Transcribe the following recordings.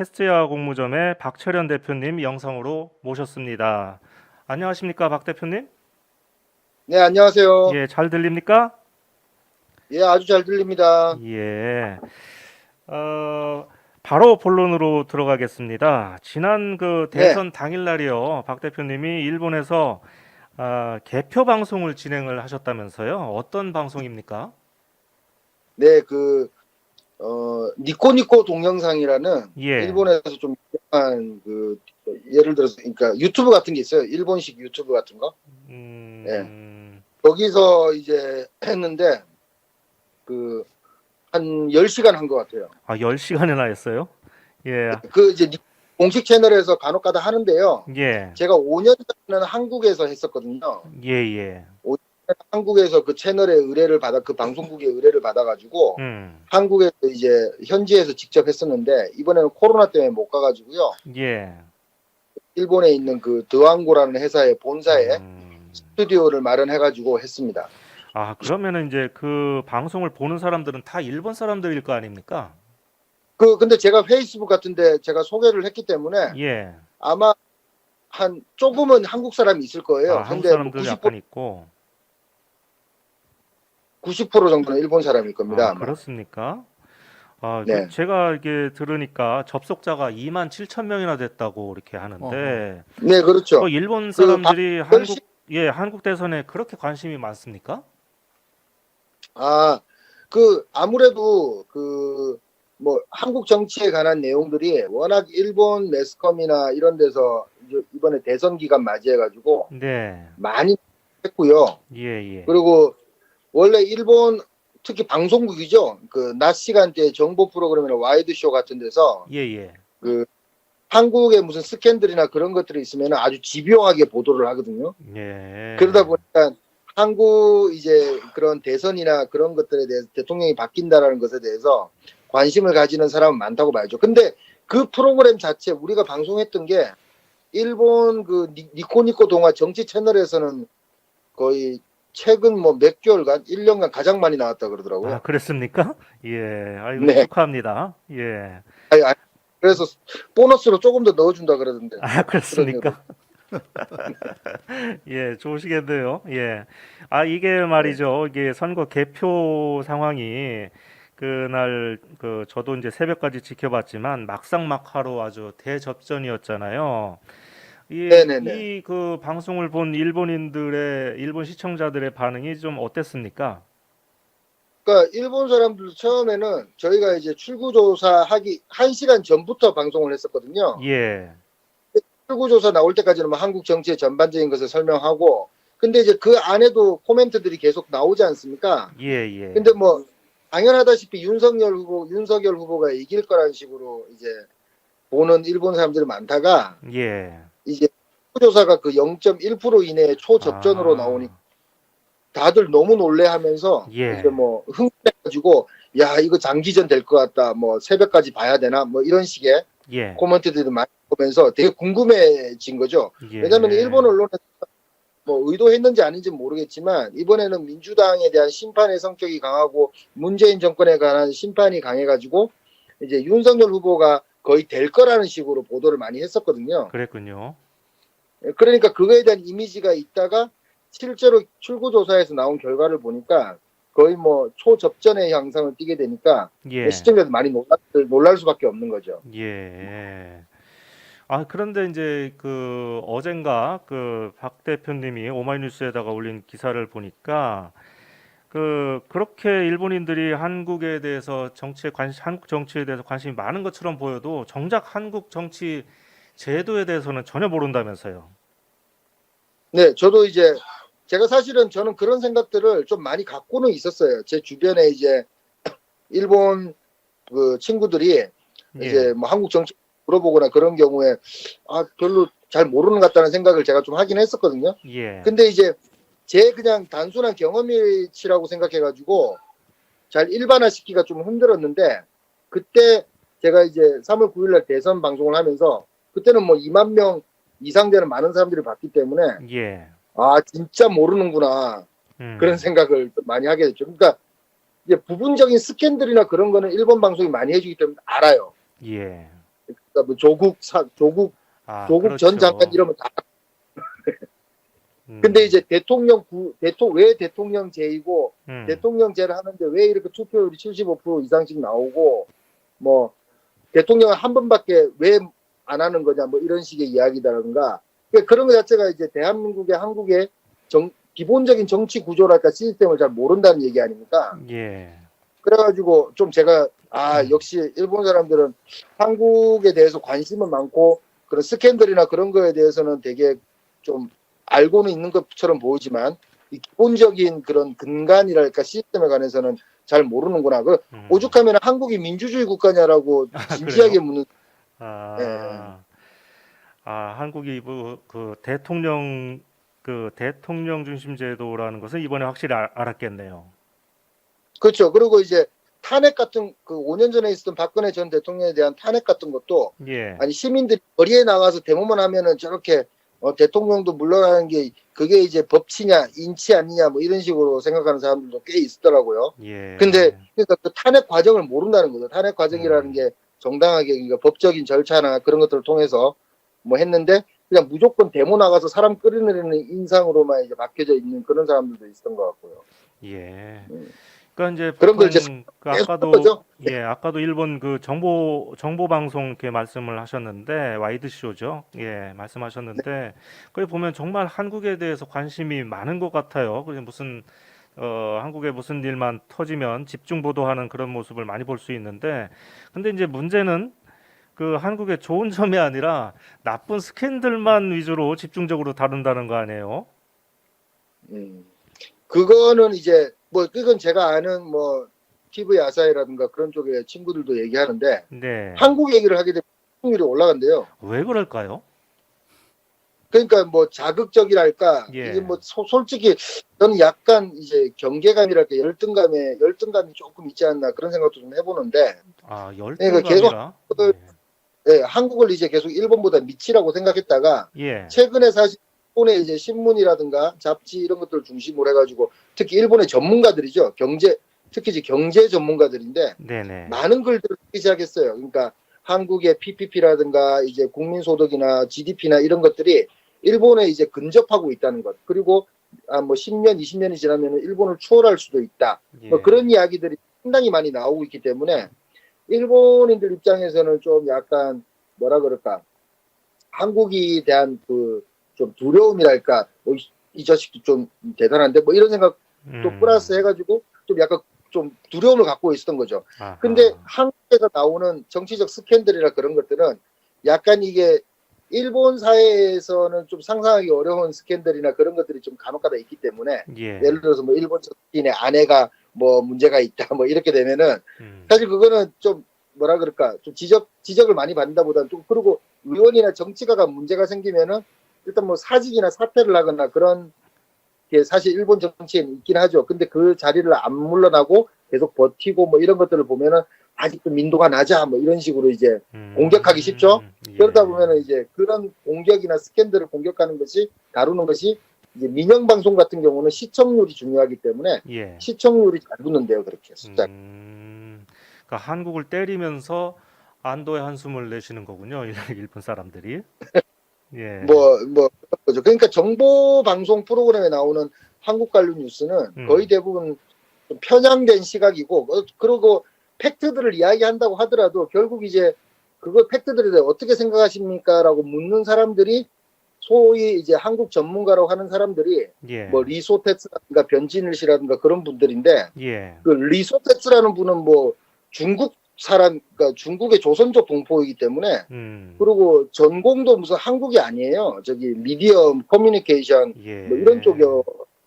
테스트야 공무점의 박철현 대표님 영상으로 모셨습니다. 안녕하십니까, 박 대표님? 네, 안녕하세요. 예, 잘 들립니까? 예, 아주 잘 들립니다. 예. 어, 바로 본론으로 들어가겠습니다. 지난 그 네, 대선 당일날이요, 박 대표님이 일본에서 개표 방송을 진행을 하셨다면서요? 어떤 방송입니까? 네, 니코니코 동영상이라는 예. 일본에서 좀 유명한 예를 들어서, 그러니까 유튜브 같은 게 있어요. 일본식 유튜브 같은 거. 예. 음, 거기서 이제 했는데, 그, 한 10시간 한 것 같아요. 10시간이나 했어요? 예, 이제 공식 채널에서 간혹 가다 하는데요. 예, 제가 5년 전에는 한국에서 했었거든요. 예, 예. 한국에서 그 채널의 의뢰를 받아 그 방송국의 의뢰를 받아가지고 음, 한국에서 이제 현지에서 직접 했었는데 이번에는 코로나 때문에 못 가가지고요. 예. 일본에 있는 그 드와ን고라는 회사의 본사에 음. 스튜디오를 마련해가지고 했습니다. 그러면은 이제 그 방송을 보는 사람들은 다 일본 사람들일 거 아닙니까? 근데 제가 페이스북 같은데 제가 소개를 했기 때문에 예. 아마 한 조금은 한국 사람이 있을 거예요. 한국 근데 뭐 사람들 90% 약간 있고. 90% 정도는 일본 사람일 겁니다, 아마. 그렇습니까? 네. 제가 이게 들으니까 접속자가 2만 7천 명이나 됐다고 이렇게 어허. 하는데, 네, 그렇죠. 일본 그 사람들이 시 한국 대선에 그렇게 관심이 많습니까? 아, 아무래도 뭐, 한국 정치에 관한 내용들이 워낙 일본 매스컴이나 이런 데서 이번에 대선 기간 맞이해가지고 네. 많이 했고요. 예, 예. 그리고 원래 일본, 특히 방송국이죠. 낮 시간대 정보 프로그램이나 와이드쇼 같은 데서 예, 예. 그 한국의 무슨 스캔들이나 그런 것들이 있으면 아주 집요하게 보도를 하거든요. 그러다 예. 보니까 한국 이제 그런 대선이나 그런 것들에 대해서 대통령이 바뀐다라는 것에 대해서 관심을 가지는 사람은 많다고 봐야죠. 근데 그 프로그램 자체 우리가 방송했던 게 일본 니코니코 동화 정치 채널에서는 거의 최근 뭐 몇 개월간, 1년간 가장 많이 나왔다 그러더라고요. 그랬습니까? 예. 아이고, 네. 축하합니다. 예. 아니, 그래서 보너스로 조금 더 넣어준다 그러던데. 그런 얘기. 그렇습니까? 예, 좋으시겠네요. 예. 이게 네. 말이죠. 이게 선거 개표 상황이 그날 저도 이제 새벽까지 지켜봤지만 막상막하로 아주 대접전이었잖아요. 네네네. 이 그 방송을 본 일본 시청자들의 반응이 좀 어땠습니까? 그러니까 일본 사람들 처음에는 저희가 이제 출구조사하기 1시간 전부터 방송을 했었거든요. 예. 출구조사 나올 때까지는 뭐 한국 정치의 전반적인 것을 설명하고, 근데 이제 그 안에도 코멘트들이 계속 나오지 않습니까? 예, 예. 근데 뭐 당연하다시피 윤석열 후보가 이길 거라는 식으로 이제 보는 일본 사람들이 많다가 예. 이제 출구조사가 그 0.1% 이내에 초접전으로 나오니 아. 다들 너무 놀래하면서 이제 예. 뭐 흥분해가지고 야 이거 장기전 될 것 같다 뭐 새벽까지 봐야 되나 뭐 이런 식의 예. 코멘트들도 많이 보면서 되게 궁금해진 거죠. 왜냐하면 일본 예. 언론에 뭐 의도했는지 아닌지 모르겠지만 이번에는 민주당에 대한 심판의 성격이 강하고 문재인 정권에 관한 심판이 강해가지고 이제 윤석열 후보가 거의 될 거라는 식으로 보도를 많이 했었거든요. 그랬군요. 그러니까 그거에 대한 이미지가 있다가 실제로 출구조사에서 나온 결과를 보니까 거의 뭐 초접전의 양상을 띠게 되니까 예. 시청자들 많이 놀랄 수밖에 없는 거죠. 예. 그런데 이제 어젠가 박 대표님이 오마이뉴스에다가 올린 기사를 보니까 그렇게 일본인들이 한국에 대해서 한국 정치에 대해서 관심이 많은 것처럼 보여도 정작 한국 정치 제도에 대해서는 전혀 모른다면서요. 네, 저도 이제 제가 사실은 저는 그런 생각들을 좀 많이 갖고는 있었어요. 제 주변에 이제 일본 그 친구들이 예. 이제 뭐 한국 정치 물어보거나 그런 경우에 별로 잘 모르는 것 같다는 생각을 제가 좀 하긴 했었거든요. 예. 근데 이제 제 그냥 단순한 경험치라고 생각해가지고 잘 일반화시키기가 좀 힘들었는데 그때 제가 이제 3월 9일날 대선 방송을 하면서 그때는 뭐 2만 명 이상 되는 많은 사람들이 봤기 때문에 예. 진짜 모르는구나 그런 음. 생각을 좀 많이 하게 됐죠. 그러니까 이제 부분적인 스캔들이나 그런 거는 일본 방송이 많이 해주기 때문에 알아요. 예. 그러니까 뭐 조국 전 그렇죠. 장관 이러면 다. 음, 근데 이제 왜 대통령제이고 음, 대통령제를 하는데 왜 이렇게 투표율이 75% 이상씩 나오고 뭐 대통령을 한 번밖에 왜 안 하는 거냐 뭐 이런 식의 이야기다든가 그러니까 그런 것 자체가 이제 대한민국의 한국의 기본적인 정치 구조랄까 시스템을 잘 모른다는 얘기 아닙니까? 예, 그래가지고 좀 제가 음, 역시 일본 사람들은 한국에 대해서 관심은 많고 그런 스캔들이나 그런 거에 대해서는 되게 좀 알고는 있는 것처럼 보이지만 이 기본적인 그런 근간이랄까 시스템에 관해서는 잘 모르는구나. 오죽하면 한국이 민주주의 국가냐라고 그래요? 진지하게 묻는. 예. 아, 한국이 그 대통령 중심 제도라는 것은 이번에 확실히 알았겠네요. 그렇죠. 그리고 이제 탄핵 같은 그 5년 전에 있었던 박근혜 전 대통령에 대한 탄핵 같은 것도 예, 아니 시민들이 거리에 나가서 데모만 하면은 저렇게 대통령도 물러나는 게 그게 이제 법치냐 인치 아니냐 뭐 이런 식으로 생각하는 사람들도 꽤 있더라고요. 근데 예, 그러니까 그 탄핵 과정을 모른다는 거죠. 탄핵 과정이라는 음, 게 정당하게 그러니까 법적인 절차나 그런 것들을 통해서 뭐 했는데 그냥 무조건 데모 나가서 사람 끌어내리는 인상으로만 이제 맡겨져 있는 그런 사람들도 있었던 것 같고요. 예. 음. 그러니까 이제 그런 걸 이제 보통 그 계속 한 아까도 거죠. 아까도 일본 그 정보 방송 이렇게 말씀을 하셨는데 와이드 쇼죠. 예, 말씀하셨는데 거기 보면 정말 한국에 대해서 관심이 많은 것 같아요. 그래서 무슨 한국에 무슨 일만 터지면 집중 보도하는 그런 모습을 많이 볼 수 있는데 근데 이제 문제는 그 한국의 좋은 점이 아니라 나쁜 스캔들만 위주로 집중적으로 다룬다는 거 아니에요? 음. 그거는 이제 뭐 그건 제가 아는 뭐 TV 아사히라든가 그런 쪽의 친구들도 얘기하는데 네. 한국 얘기를 하게 되면 시청률이 올라간대요. 왜 그럴까요? 그러니까 뭐 자극적이랄까 이게 예. 뭐 솔직히 저는 약간 이제 경계감이랄까 열등감이 조금 있지 않나 그런 생각도 좀 해보는데 그러니까 계속 열등감이라. 한국을 이제 계속 일본보다 미치라고 생각했다가 예. 최근에 사실 일본의 이제 신문이라든가 잡지 이런 것들을 중심으로 해가지고 특히 일본의 전문가들이죠. 특히 이제 경제 전문가들인데 네네. 많은 글들을 쓰기 시작했어요. 그러니까 한국의 PPP라든가 이제 국민소득이나 GDP나 이런 것들이 일본에 이제 근접하고 있다는 것. 그리고 뭐 10년, 20년이 지나면 일본을 추월할 수도 있다. 뭐 예. 그런 이야기들이 상당히 많이 나오고 있기 때문에 일본인들 입장에서는 좀 약간 뭐라 그럴까 한국에 대한 그 좀 두려움이랄까 이 자식도 좀 대단한데 뭐 이런 생각도 플러스 음. 해가지고 좀 약간 좀 두려움을 갖고 있었던 거죠. 근데 아하. 한국에서 나오는 정치적 스캔들이나 그런 것들은 약간 이게 일본 사회에서는 좀 상상하기 어려운 스캔들이나 그런 것들이 좀 간혹가다 있기 때문에 예. 예를 들어서 뭐 일본 정치인의 아내가 뭐 문제가 있다 뭐 이렇게 되면은 음. 사실 그거는 좀 뭐라 그럴까 좀 지적을 많이 받는다보다는 좀 그리고 의원이나 정치가가 문제가 생기면은 일단 뭐 사직이나 사퇴를 하거나 그런 게 사실 일본 정치에는 있긴 하죠. 근데 그 자리를 안 물러나고 계속 버티고 뭐 이런 것들을 보면은 아직도 민도가 나자 뭐 이런 식으로 이제 공격하기 쉽죠. 그러다 예. 보면은 이제 그런 공격이나 스캔들을 공격하는 것이 다루는 것이 이제 민영 방송 같은 경우는 시청률이 중요하기 때문에 예. 시청률이 잘 붙는데요. 그렇게 숫자. 그러니까 한국을 때리면서 안도의 한숨을 내쉬는 거군요. 일본 사람들이. 예. 뭐 그런 거죠. 그러니까 정보 방송 프로그램에 나오는 한국 관련 뉴스는 거의 음. 대부분 좀 편향된 시각이고 그리고 팩트들을 이야기한다고 하더라도 결국 이제 그걸 팩트들에 대해 어떻게 생각하십니까라고 묻는 사람들이 소위 이제 한국 전문가라고 하는 사람들이 뭐 예. 리소테츠라든가 변진일 씨라든가 그런 분들인데 예. 그 리소테츠라는 분은 뭐 중국 사람 그러니까 중국의 조선족 동포이기 때문에 음. 그리고 전공도 무슨 한국이 아니에요. 저기 미디어 커뮤니케이션 뭐 이런 예. 쪽이어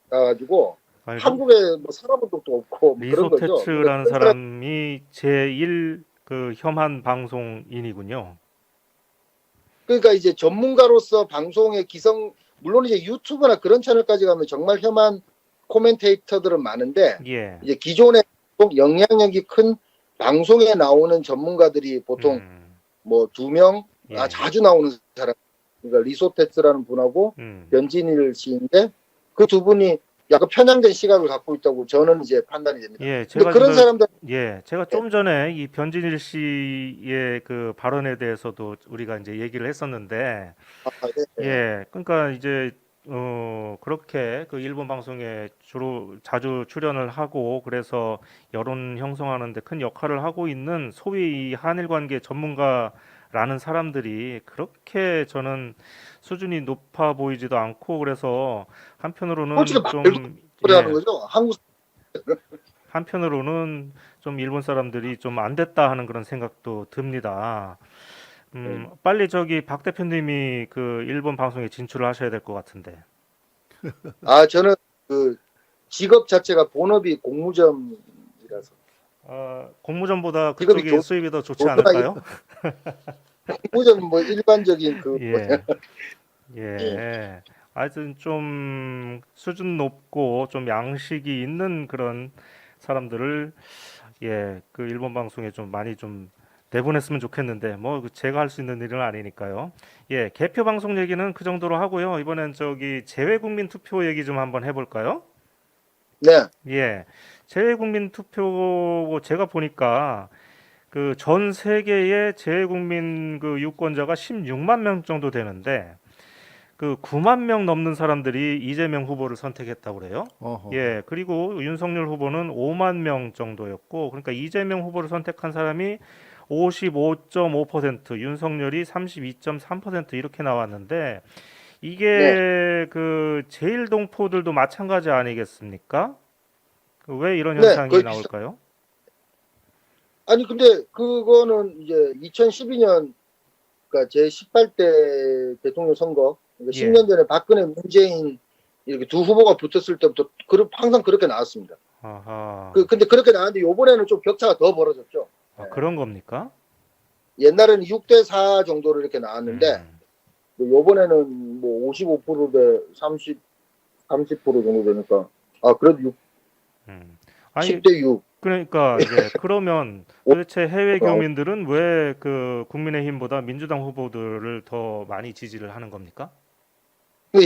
가지고 아니, 한국에 뭐 살아본 적도 없고 뭐 그런 거죠. 그러니까 리소테츠라는 그런 사람 사람이 제1 그 혐한 방송인이군요. 그러니까 이제 전문가로서 방송의 기성 물론 이제 유튜브나 그런 채널까지 가면 정말 혐한 코멘테이터들은 많은데 예. 이제 기존에 영향력이 큰 방송에 나오는 전문가들이 보통 음. 뭐 두 명 예. 자주 나오는 사람 그러니까 리소테츠라는 분하고 음. 변진일 씨인데 그 두 분이 약간 편향된 시각을 갖고 있다고 저는 이제 판단이 됩니다. 예, 근데 제가 그런 지금 사람들 제가 좀 전에 이 변진일 씨의 그 발언에 대해서도 우리가 이제 얘기를 했었는데 아, 네, 네. 그러니까 이제 그렇게 그 일본 방송에 주로 자주 출연을 하고 그래서 여론 형성하는 데 큰 역할을 하고 있는 소위 이 한일 관계 전문가라는 사람들이 그렇게 저는 수준이 높아 보이지도 않고 그래서 솔직히 한편으로는 말도 좀 소리 하는 거죠. 한국 한편으로는 좀 일본 사람들이 좀 안 됐다 하는 그런 생각도 듭니다. 빨리 저기 박 대표님이 그 일본 방송에 진출을 하셔야 될 것 같은데. 저는 그 직업 자체가 본업이 공무점이라서 공무전보다 직업이 그쪽이 수입이 더 좋지 좋으나 않을까요? 공무점 뭐 일반적인 그 예, 예. 예. 하여튼 좀 수준 높고 좀 양식이 있는 그런 사람들을 그 일본 방송에 좀 많이 좀 내보냈으면 좋겠는데 뭐그 제가 할 수 있는 일은 아니니까요. 개표 방송 얘기는 그 정도로 하고요. 이번엔 저기 재외국민 투표 얘기 좀 한번 해볼까요? 네, 예, 재외국민 투표 제가 보니까 그 전 세계의 재외국민 그 유권자가 16만 명 정도 되는데 그 9만 명 넘는 사람들이 이재명 후보를 선택했다고 그래요. 어허. 그리고 윤석열 후보는 5만 명 정도였고, 그러니까 이재명 후보를 선택한 사람이 55.5%, 윤석열이 32.3% 이렇게 나왔는데, 네, 이게 그 제일동포들도 마찬가지 아니겠습니까? 그왜 이런 네, 현상이 거의 비슷. 나올까요? 아니 근데 그거는 이제 2012년 그러니까 제 18대 대통령 선거 그러니까 예, 10년 전에 박근혜, 문재인 이렇게 두 후보가 붙었을 때부터 항상 그렇게 나왔습니다. 아하, 근데 그렇게 나왔는데 요번에는 좀 격차가 더 벌어졌죠. 예. 그런 겁니까? 옛날에는 6대4 정도로 이렇게 나왔는데 음, 요번에는 뭐 55%대 30% 정도 되니까 그래도 음. 아니, 10대 6 그러니까 이제 그러면 도대체 해외 나오고 교민들은 왜 그 국민의힘보다 민주당 후보들을 더 많이 지지를 하는 겁니까?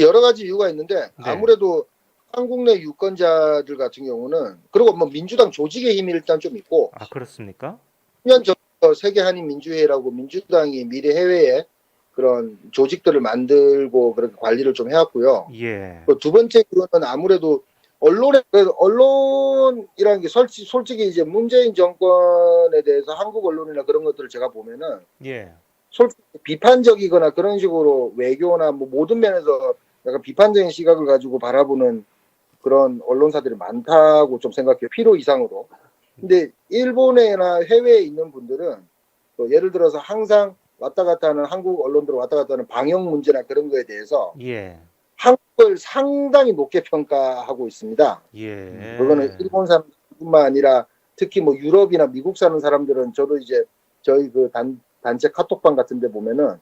여러 가지 이유가 있는데 네. 아무래도 한국 내 유권자들 같은 경우는 그리고 뭐 민주당 조직의 힘이 일단 좀 있고 아, 그렇습니까? 10년 전 세계 한인 민주회의라고 민주당이 미래 해외에 그런 조직들을 만들고 그렇게 관리를 좀 해왔고요. 예. 그 두 번째 이유는 아무래도 언론이라는 게 솔직히 이제 문재인 정권에 대해서 한국 언론이나 그런 것들을 제가 보면은 예. 솔직히 비판적이거나 그런 식으로 외교나 뭐 모든 면에서 약간 비판적인 시각을 가지고 바라보는 그런 언론사들이 많다고 좀 생각해요. 필요 이상으로. 근데 일본이나 해외에 있는 분들은 또 예를 들어서 항상 왔다 갔다 하는 한국 언론들 왔다 갔다 하는 방역 문제나 그런 거에 대해서 예. 한국을 상당히 높게 평가하고 있습니다. 그거는 예. 일본 사람뿐만 아니라 특히 뭐 유럽이나 미국 사는 사람들은 저도 이제 저희 그 단체 카톡방 같은 데 보면은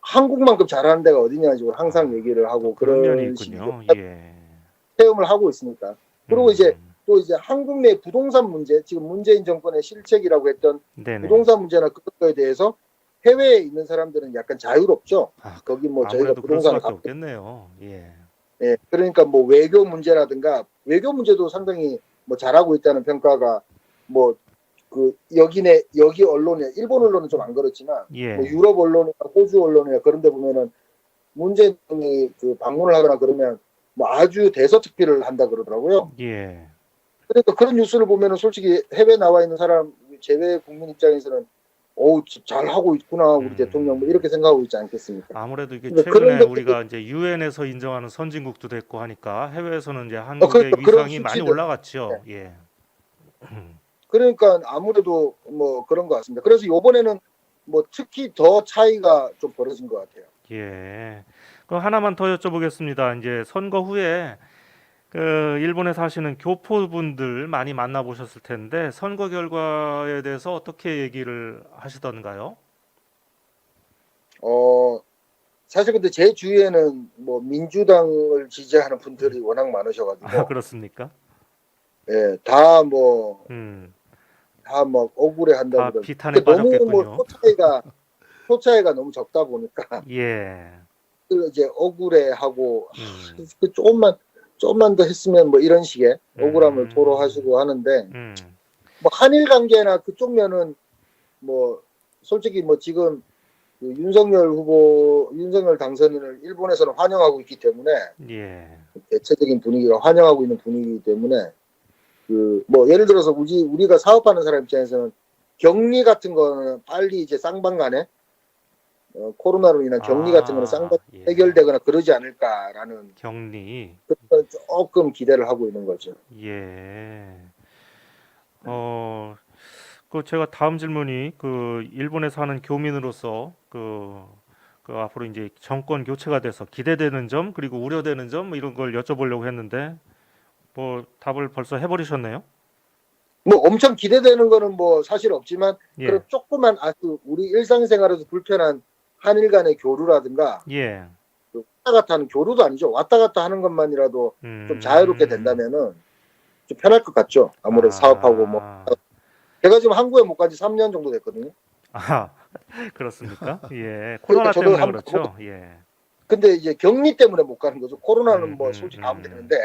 한국만큼 잘하는 데가 어디냐 식으로 항상 아, 얘기를 또 하고 그런 면이 그런 식으로 있군요. 예. 체험을 하고 있으니까. 그리고 이제 음. 또 이제 한국 내 부동산 문제, 지금 문재인 정권의 실책이라고 했던 네네. 부동산 문제나 그런 거에 대해서 해외에 있는 사람들은 약간 자유롭죠. 아, 거기 뭐 저희가 아무래도 그럴 부동산을 수밖에 갖고, 없겠네요. 예. 예, 그러니까 뭐 외교 문제라든가 외교 문제도 상당히 뭐 잘하고 있다는 평가가 뭐 여기 언론에 일본 언론은 좀 안 그렇지만 뭐 예. 유럽 언론이나 호주 언론이나 그런 데 보면은 문재인이 그 방문을 하거나 그러면 뭐 아주 대서특필을 한다 그러더라고요. 예. 그러니까 그런 뉴스를 보면은 솔직히 해외 나와 있는 사람 제외 국민 입장에서는 잘 하고 있구나 우리 대통령 뭐 음. 이렇게 생각하고 있지 않겠습니까? 아무래도 이게 그러니까 그런 최근에 것들이 우리가 이제 유엔에서 인정하는 선진국도 됐고 하니까 해외에서는 이제 한국의 그러니까 그런 위상이 많이 수치들 올라갔죠. 예. 그러니까 아무래도 뭐 그런 것 같습니다. 그래서 이번에는 뭐 특히 더 차이가 좀 벌어진 것 같아요. 예. 그 하나만 더 여쭤보겠습니다. 이제 선거 후에 그 일본에 사시는 교포분들 많이 만나보셨을 텐데 선거 결과에 대해서 어떻게 얘기를 하시던가요? 어 사실 근데 제 주위에는 뭐 민주당을 지지하는 분들이 워낙 아, 많으셔가지고 그렇습니까? 예, 음, 다 뭐 억울해 한다 다 그러고 비탄에 그 너무 뭐 빠졌겠군요. 표 차이가 너무 적다 보니까 예. 그 이제 억울해 하고 음, 그 조금만 조금만 더 했으면 뭐 이런 식의 억울함을 토로하시고 하는데 뭐 한일 관계나 그쪽 면은 뭐 솔직히 뭐 지금 그 윤석열 당선인을 일본에서는 환영하고 있기 때문에 예. 대체적인 분위기가 환영하고 있는 분위기이기 때문에 그 뭐 예를 들어서 우리가 사업하는 사람 입장에서는 격리 같은 거는 빨리 이제 쌍방간에 코로나로 인한 격리 같은 거는 쌍방 예. 해결되거나 그러지 않을까라는 격리. 그런 조금 기대를 하고 있는 거죠. 예. 그 제가 다음 질문이 그 일본에서 하는 교민으로서 그 앞으로 이제 정권 교체가 돼서 기대되는 점 그리고 우려되는 점 뭐 이런 걸 여쭤보려고 했는데 뭐 답을 벌써 해버리셨네요. 뭐 엄청 기대되는 거는 뭐 사실 없지만 예. 그런 조그만 아주 우리 일상생활에서 불편한 한일 간의 교류라든가 예. 그 왔다 갔다 하는 교류도 아니죠. 왔다 갔다 하는 것만이라도 좀 자유롭게 된다면은 좀 편할 것 같죠. 아무래도 사업하고 뭐 제가 지금 한국에 못 간 지 3년 정도 됐거든요. 아, 그렇습니까? 예. 코로나 그러니까 저도 때문에 한국 그렇죠. 예. 근데 이제 격리 때문에 못 가는 거죠. 코로나는 뭐 솔직히 가면 되는데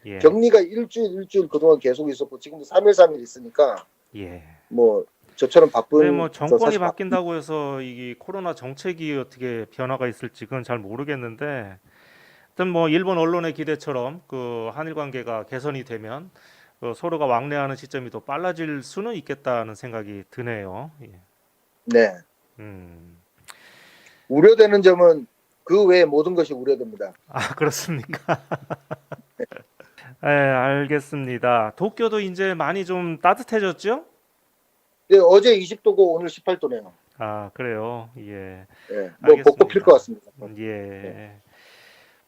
예. 격리가 일주일 그동안 계속 있었고 지금도 3일 있으니까 예. 뭐 저처럼 바쁜 근데 뭐 정권이 사실 바뀐다고 해서 이게 코로나 정책이 어떻게 변화가 있을지 그건 잘 모르겠는데 하여튼 뭐 일본 언론의 기대처럼 그 한일 관계가 개선이 되면 서로가 왕래하는 시점이 더 빨라질 수는 있겠다는 생각이 드네요. 예. 네. 음. 우려되는 점은 그 외의 모든 것이 우려됩니다. 아, 그렇습니까? 네, 알겠습니다. 도쿄도 이제 많이 좀 따뜻해졌죠? 네, 어제 20도고 오늘 18도네요. 아, 그래요. 예. 네, 뭐 벚꽃 필 것 같습니다. 예. 네.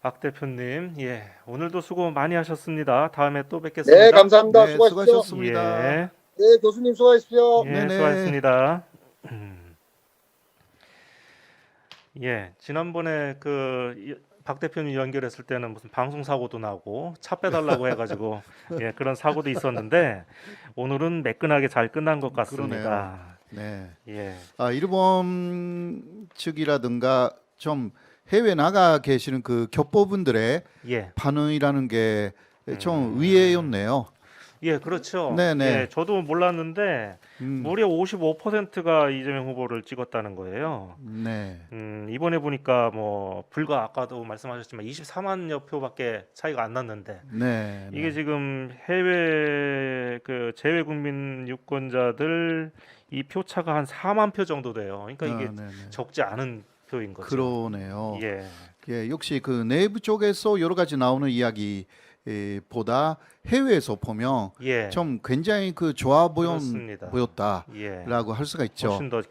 박 대표님, 예. 오늘도 수고 많이 하셨습니다. 다음에 또 뵙겠습니다. 네, 감사합니다. 네, 수고하십시오. 수고하셨습니다. 예. 네, 교수님 수고하십시오. 예, 네네. 수고하셨습니다. 예, 지난번에 박 대표님 연결했을 때는 무슨 방송 사고도 나고 차 빼달라고 해가지고 예, 그런 사고도 있었는데 오늘은 매끈하게 잘 끝난 것 같습니다. 네. 예, 일본 측이라든가 좀 해외 나가 계시는 그 교포분들의 예, 반응이라는 게 좀 의외였네요. 예, 그렇죠. 네네. 예, 저도 몰랐는데 무려 55%가 이재명 후보를 찍었다는 거예요. 네. 이번에 보니까 뭐 불과 아까도 말씀하셨지만 24만여 표밖에 차이가 안 났는데 네. 이게 네. 지금 해외 그 재외 국민 유권자들 이 표차가 한 4만 표 정도 돼요. 그러니까 이게 네네. 적지 않은 표인 거죠. 그러네요. 예, 예, 역시 그 내부 쪽에서 여러 가지 나오는 이야기 보다 해외에서 보면 예, 좀 굉장히 그 좋아 그렇습니다. 보였다라고 예, 할 수가 있죠. 훨씬 더